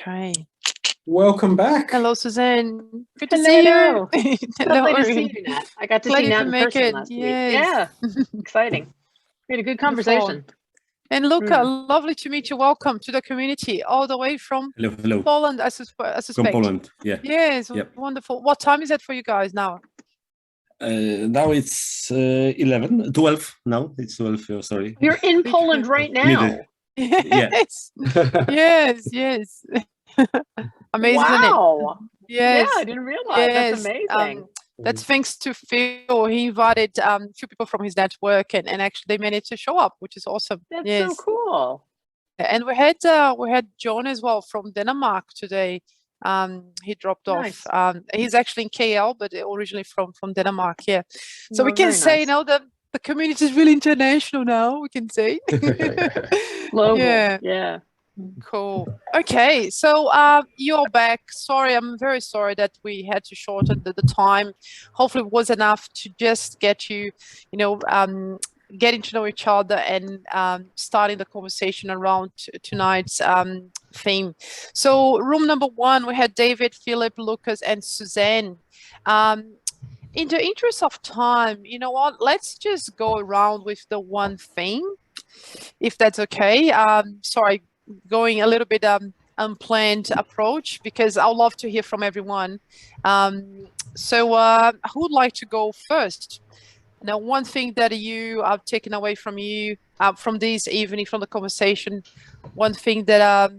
Okay. Welcome back. Hello, Suzanne. Good to see you. Lovely to see you, Nat. I got to see Nat in person last week. Yeah, exciting. We had a good conversation. And Luca, lovely to meet you. Welcome to the community, all the way from Poland, I suspect. From Poland, yeah. Yes, wonderful. What time is it for you guys now? Now it's 12 now. It's 12, sorry. You're in Poland right now. Yes. Yes. Amazing. Wow. Yes. Yeah, I didn't realize. That's amazing. That's thanks to Phil. He invited a few people from his network, and actually they managed to show up, which is awesome. That's so cool. And we had John as well from Denmark today. He dropped off. He's actually in KL, but originally from Denmark. Yeah. So we can say now that the community is really international now. We can say. Global. Yeah. Cool. Okay, so you're back. Sorry, I'm very sorry that we had to shorten the time. Hopefully it was enough to just get you, getting to know each other and starting the conversation around tonight's theme. So room number 1, we had David, Philip, Lucas, and Suzanne. In the interest of time, you know what? Let's just go around with the one thing, if that's okay. Sorry, going a little bit unplanned approach, because I would love to hear from everyone. So who would like to go first? Now, one thing that you have taken away from from this evening, from the conversation, one thing that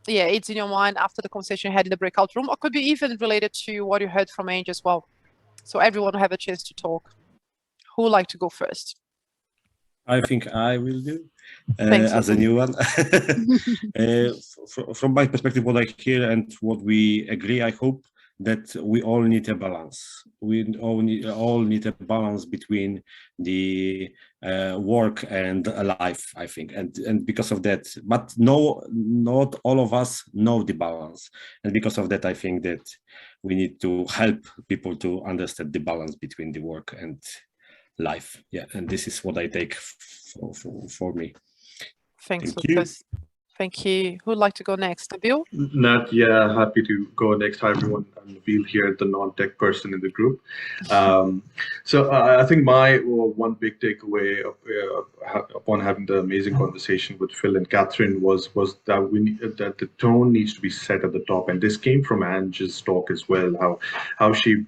it's in your mind after the conversation you had in the breakout room, or could be even related to what you heard from Ange as well. So everyone will have a chance to talk. Who would like to go first? I think I will do as a new one. From my perspective, what I hear and what we agree, I hope that we all need a balance. We all need a balance between the work and life, I think. And because of that, but not all of us know the balance. And because of that, I think that we need to help people to understand the balance between the work and life. Yeah, and this is what I take for me. Thanks, Lucas. Thank you. Who would like to go next? Nabil? Nat, yeah, happy to go next. Hi, everyone. I'm Nabil here, the non-tech person in the group. So I think my one big takeaway upon having the amazing conversation with Phil and Catherine was that that the tone needs to be set at the top. And this came from Ange's talk as well, how she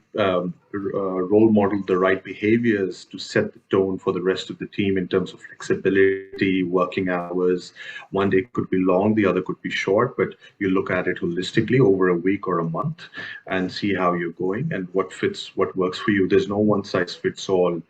role modeled the right behaviors to set the tone for the rest of the team in terms of flexibility, working hours. One day could be long, the other could be short, but you look at it holistically over a week or a month and see how you're going and what works for you. There's no one size fits all.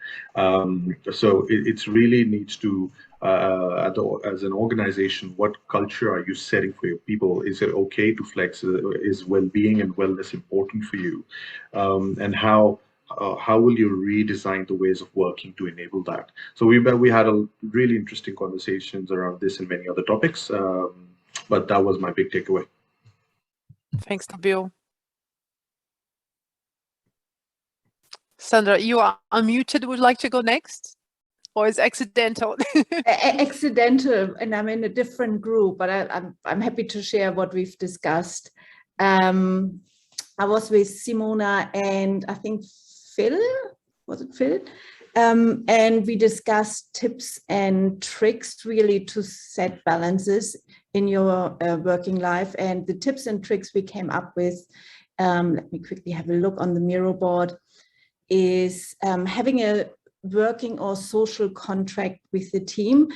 So it really needs to, as an organization, what culture are you setting for your people? Is it okay to flex? Is well-being and wellness important for you? And how will you redesign the ways of working to enable that? So we had a really interesting conversations around this and many other topics, but that was my big takeaway. Thanks, Nabil. Sandra, you are unmuted. Would like to go next? Or is accidental? Accidental, and I'm in a different group, but I'm happy to share what we've discussed. I was with Simona and I think Phil, was it Phil? And we discussed tips and tricks really to set balances in your working life. And the tips and tricks we came up with, let me quickly have a look on the Miro board, is having a working or social contract with the team.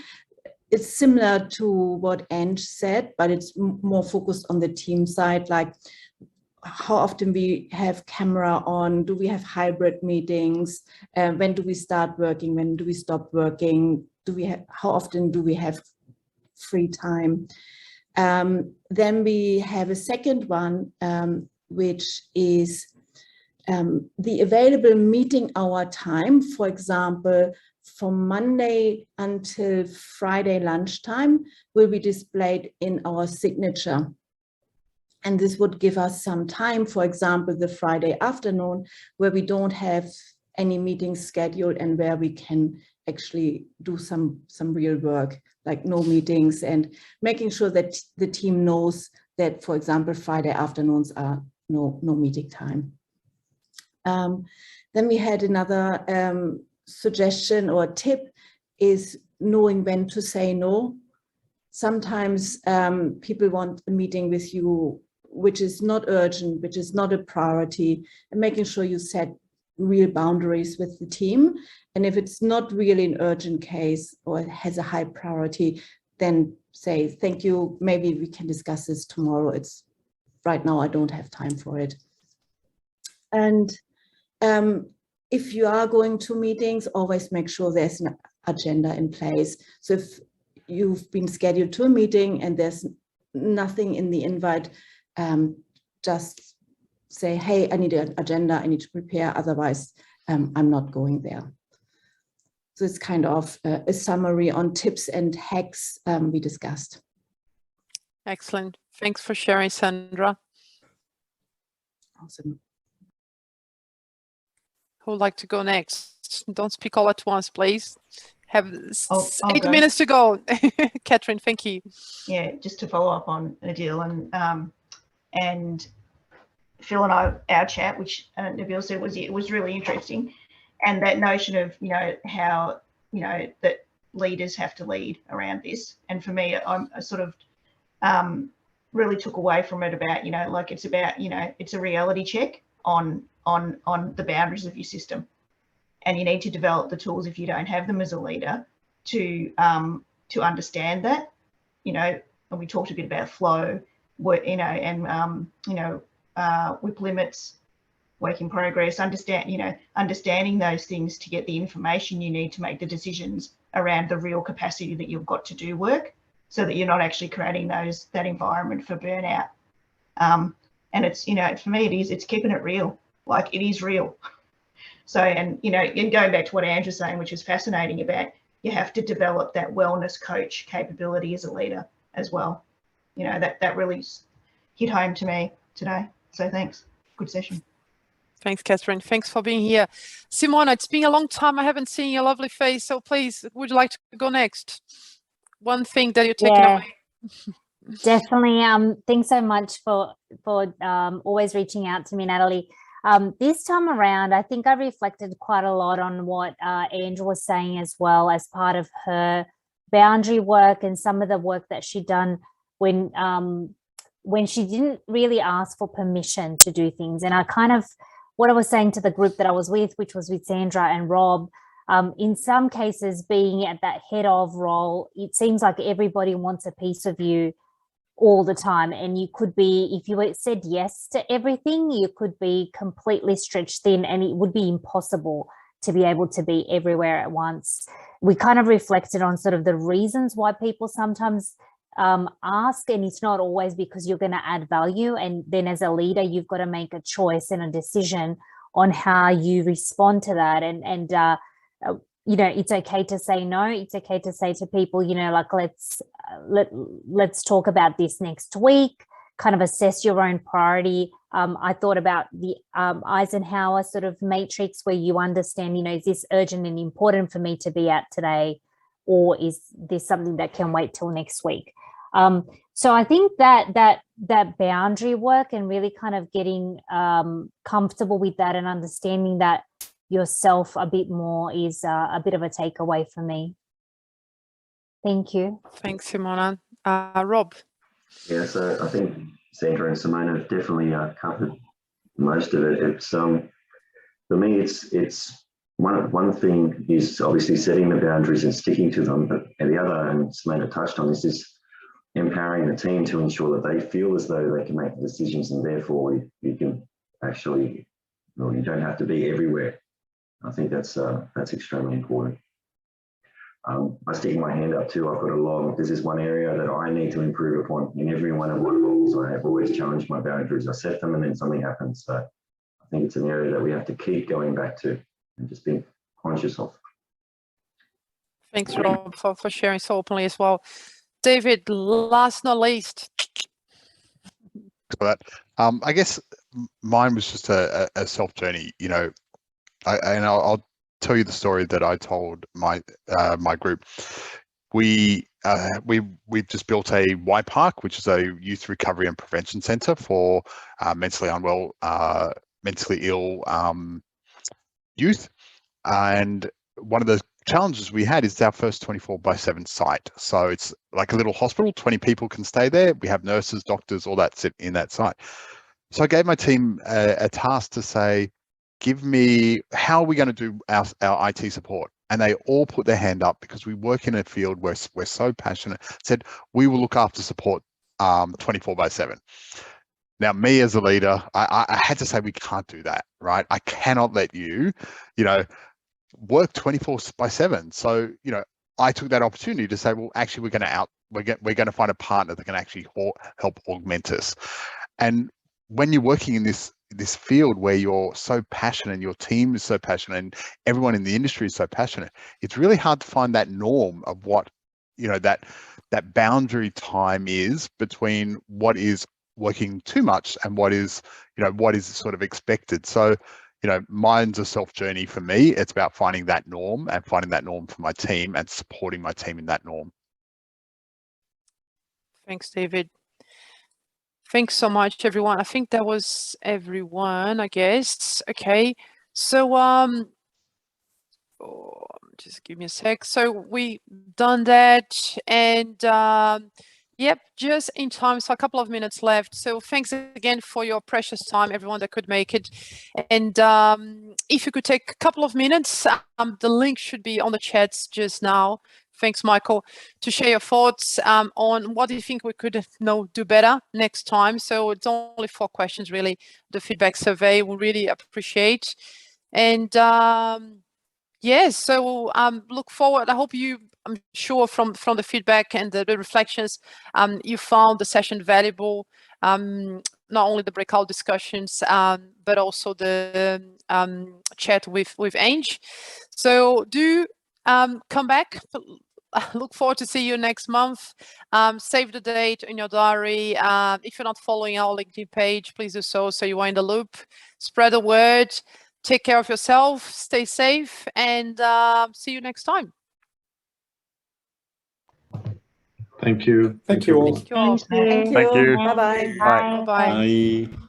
It's similar to what Ange said, but it's more focused on the team side, like how often we have camera on, do we have hybrid meetings, when do we start working, when do we stop working, how often do we have free time. Then we have a second one, which is the available meeting hour time. For example, from Monday until Friday lunchtime will be displayed in our signature. And this would give us some time, for example, the Friday afternoon, where we don't have any meetings scheduled and where we can actually do some real work like no meetings, and making sure that the team knows that, for example, Friday afternoons are no meeting time. Then we had another suggestion or tip is knowing when to say no. Sometimes people want a meeting with you which is not urgent, which is not a priority, and making sure you set real boundaries with the team. And if it's not really an urgent case or it has a high priority, then say, thank you, maybe we can discuss this tomorrow. It's right now, I don't have time for it. And if you are going to meetings, always make sure there's an agenda in place. So if you've been scheduled to a meeting and there's nothing in the invite, just say, hey, I need an agenda, I need to prepare, otherwise I'm not going there. So it's kind of a summary on tips and hacks we discussed. Excellent. Thanks for sharing, Sandra. Awesome. Who would like to go next? Don't speak all at once, please. Have I'll 8 minutes to go. Catherine, thank you. Yeah, just to follow up on Adil and Phil and I, our chat, which Nabil said was really interesting, and that notion of how that leaders have to lead around this. And for me, I sort of really took away from it about like it's about it's a reality check on the boundaries of your system, and you need to develop the tools if you don't have them as a leader to understand that. And we talked a bit about flow, and WIP limits, work in progress, understanding those things to get the information you need to make the decisions around the real capacity that you've got to do work, so that you're not actually creating that environment for burnout. And it's, for me, it's keeping it real, like it is real. So, and going back to what Andrew's saying, which is fascinating, about you have to develop that wellness coach capability as a leader as well. That really hit home to me today. So thanks. Good session. Thanks, Catherine. Thanks for being here. Simona, it's been a long time. I haven't seen your lovely face. So please, would you like to go next? One thing that you're taking away. Definitely. Thanks so much for always reaching out to me, Natalie. This time around, I think I reflected quite a lot on what Andrew was saying as well, as part of her boundary work and some of the work that she'd done when she didn't really ask for permission to do things. And I what I was saying to the group that I was with, which was with Sandra and Rob, in some cases being at that head of role, it seems like everybody wants a piece of you all the time. And you could be, if you said yes to everything, you could be completely stretched thin, and it would be impossible to be able to be everywhere at once. We kind of reflected on sort of the reasons why people sometimes ask, and it's not always because you're going to add value. And then as a leader, you've got to make a choice and a decision on how you respond to that. And it's okay to say no. It's okay to say to people, like, let's talk about this next week. Kind of assess your own priority. I thought about the Eisenhower sort of matrix, where you understand, is this urgent and important for me to be at today, or is this something that can wait till next week? So I think that boundary work and really kind of getting comfortable with that and understanding that yourself a bit more is a bit of a takeaway for me. Thank you. Thanks, Simona. Rob. Yeah, so I think Sandra and Simona have definitely covered most of it. It's for me, it's one thing is obviously setting the boundaries and sticking to them, but the other, and Simona touched on this, is empowering the team to ensure that they feel as though they can make the decisions, and therefore you can actually, you don't have to be everywhere. I think that's extremely important. By sticking my hand up too, I've got this is one area that I need to improve upon. In every one of my roles, I have always challenged my boundaries. I set them and then something happens. So I think it's an area that we have to keep going back to and just being conscious of. Thanks, Rob, for sharing so openly as well. David, last not least. For that. I guess mine was just a self journey, I'll tell you the story that I told my group. We we've just built a Y-Park, which is a youth recovery and prevention centre for mentally unwell, mentally ill youth. And one of the challenges we had is our first 24/7 site. So it's like a little hospital, 20 people can stay there. We have nurses, doctors, all that sit in that site. So I gave my team a task to say, give me, how are we going to do our IT support? And they all put their hand up because we work in a field where we're so passionate, said, we will look after support 24/7. Now, me as a leader, I had to say, we can't do that, right? I cannot let you, work 24/7. So, I took that opportunity to say, well, actually, we're going to find a partner that can actually help augment us. And when you're working in this field where you're so passionate and your team is so passionate and everyone in the industry is so passionate, it's really hard to find that norm of what, that boundary time is between what is working too much and what is sort of expected. So, mine's a self journey for me. It's about finding that norm and finding that norm for my team and supporting my team in that norm. Thanks, David. Thanks so much, everyone. I think that was everyone, I guess. Okay, so just give me a sec. So we done that, and yep, just in time. So a couple of minutes left. So thanks again for your precious time, everyone that could make it. And if you could take a couple of minutes, the link should be on the chats just now. Thanks, Michael, to share your thoughts on what do you think we could do better next time. So it's only 4 questions, really. The feedback survey we really appreciate. And yes, so look forward. I hope I'm sure from the feedback and the reflections, you found the session valuable. Not only the breakout discussions, but also the chat with Ange. So do come back. Look forward to see you next month. Save the date in your diary. If you're not following our LinkedIn page, please do so you are in the loop. Spread the word. Take care of yourself. Stay safe, and see you next time. Thank you. Thank you all. Thank you all. Thank you. Thank you. Bye-bye. Bye. Bye-bye. Bye.